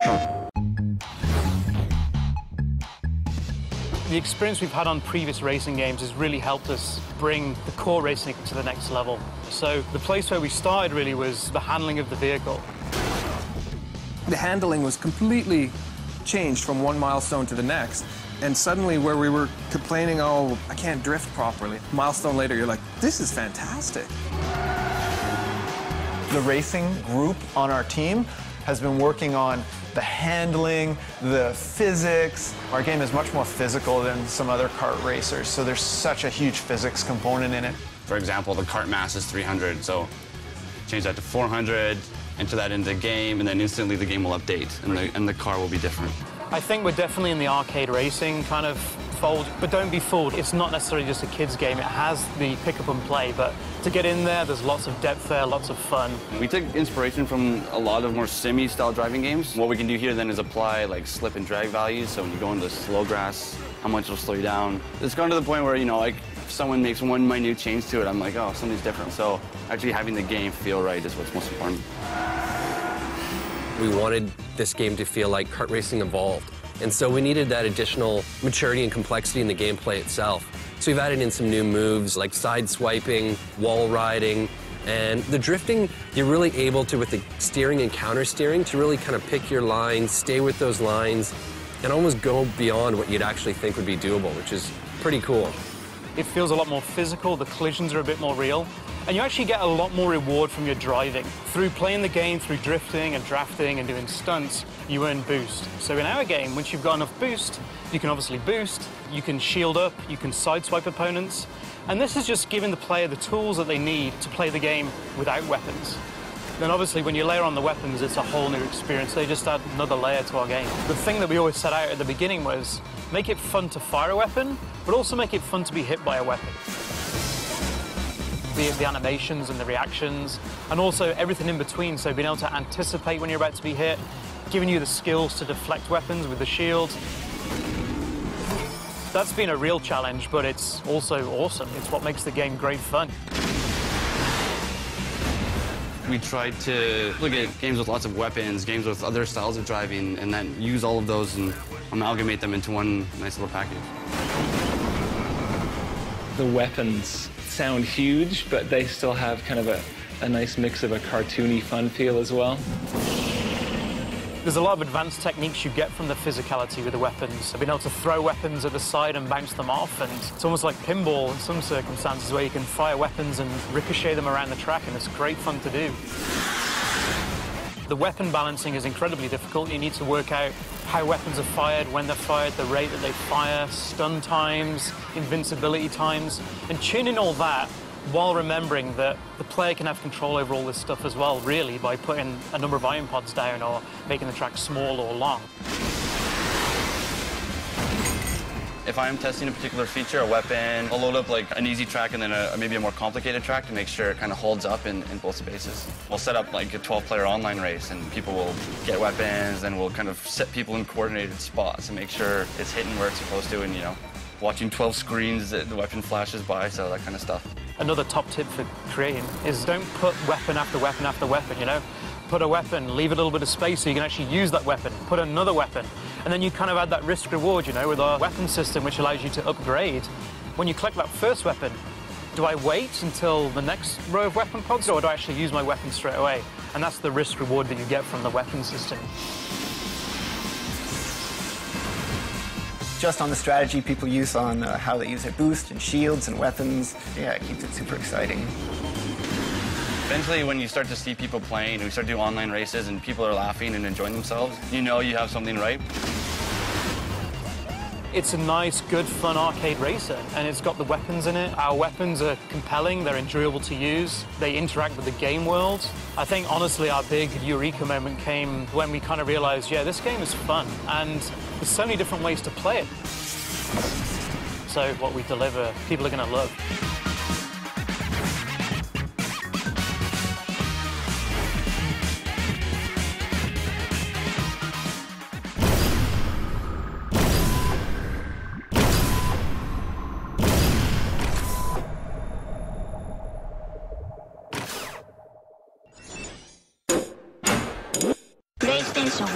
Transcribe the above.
The experience we've had on previous racing games has really helped us bring the core racing to the next level. So the place where we started really was the handling of the vehicle. The handling was completely changed from one milestone to the next. And suddenly where we were complaining, oh, I can't drift properly, milestone later, you're like, this is fantastic. The racing group on our team has been working on the handling, the physics. Our game is much more physical than some other kart racers, so there's such a huge physics component in it. For example, the kart mass is 300, so change that to 400, enter that into the game, and then instantly the game will update, and the car will be different. I think we're definitely in the arcade racing kind of fold, but don't be fooled. It's not necessarily just a kid's game. It has the pick up and play, but to get in there, there's lots of depth there, lots of fun. We took inspiration from a lot of more simi-style driving games. What we can do here then is apply like slip and drag values, so when you go into slow grass, how much it'll slow you down. It's gone to the point where, you know, like if someone makes one minute change to it, I'm like, oh, something's different. So actually having the game feel right is what's most important. We wanted this game to feel like kart racing evolved. And so we needed that additional maturity and complexity in the gameplay itself. So we've added in some new moves like side swiping, wall riding, and the drifting, you're really able to, with the steering and counter steering, to really kind of pick your lines, stay with those lines, and almost go beyond what you'd actually think would be doable, which is pretty cool. It feels a lot more physical, the collisions are a bit more real, and you actually get a lot more reward from your driving. Through playing the game, through drifting and drafting and doing stunts, you earn boost. So in our game, once you've got enough boost, you can obviously boost, you can shield up, you can sideswipe opponents, and this is just giving the player the tools that they need to play the game without weapons. Then obviously when you layer on the weapons, it's a whole new experience. They just add another layer to our game. The thing that we always set out at the beginning was make it fun to fire a weapon, but also make it fun to be hit by a weapon. The animations and the reactions, and also everything in between, so being able to anticipate when you're about to be hit, giving you the skills to deflect weapons with the shield. That's been a real challenge, but it's also awesome. It's what makes the game great fun. We tried to look at games with lots of weapons, games with other styles of driving, and then use all of those and amalgamate them into one nice little package. The weapons sound huge, but they still have kind of a nice mix of a cartoony fun feel as well. There's a lot of advanced techniques you get from the physicality with the weapons. Being able to throw weapons at the side and bounce them off, and it's almost like pinball in some circumstances where you can fire weapons and ricochet them around the track, and it's great fun to do. The weapon balancing is incredibly difficult. You need to work out how weapons are fired, when they're fired, the rate that they fire, stun times, invincibility times, and tuning all that while remembering that the player can have control over all this stuff as well, really, by putting a number of iron pods down or making the track small or long. If I'm testing a particular feature, a weapon, I'll load up like an easy track and then maybe a more complicated track to make sure it kind of holds up in both spaces. We'll set up like a 12-player online race, and people will get weapons, and we'll kind of set people in coordinated spots and make sure it's hitting where it's supposed to, and, you know, watching 12 screens, the weapon flashes by, so that kind of stuff. Another top tip for creating is don't put weapon after weapon after weapon, you know? Put a weapon, leave a little bit of space so you can actually use that weapon, put another weapon, and then you kind of add that risk reward, you know, with our weapon system, which allows you to upgrade. When you collect that first weapon, do I wait until the next row of weapon pods, or do I actually use my weapon straight away? And that's the risk reward that you get from the weapon system. Just on the strategy people use on how they use their boost and shields and weapons, yeah, it keeps it super exciting. Eventually, when you start to see people playing, and we start doing online races, and people are laughing and enjoying themselves, you know you have something right. It's a nice, good, fun arcade racer, and it's got the weapons in it. Our weapons are compelling, they're enjoyable to use, they interact with the game world. I think, honestly, our big eureka moment came when we kind of realized, yeah, this game is fun, and there's so many different ways to play it. So what we deliver, people are going to love. PlayStation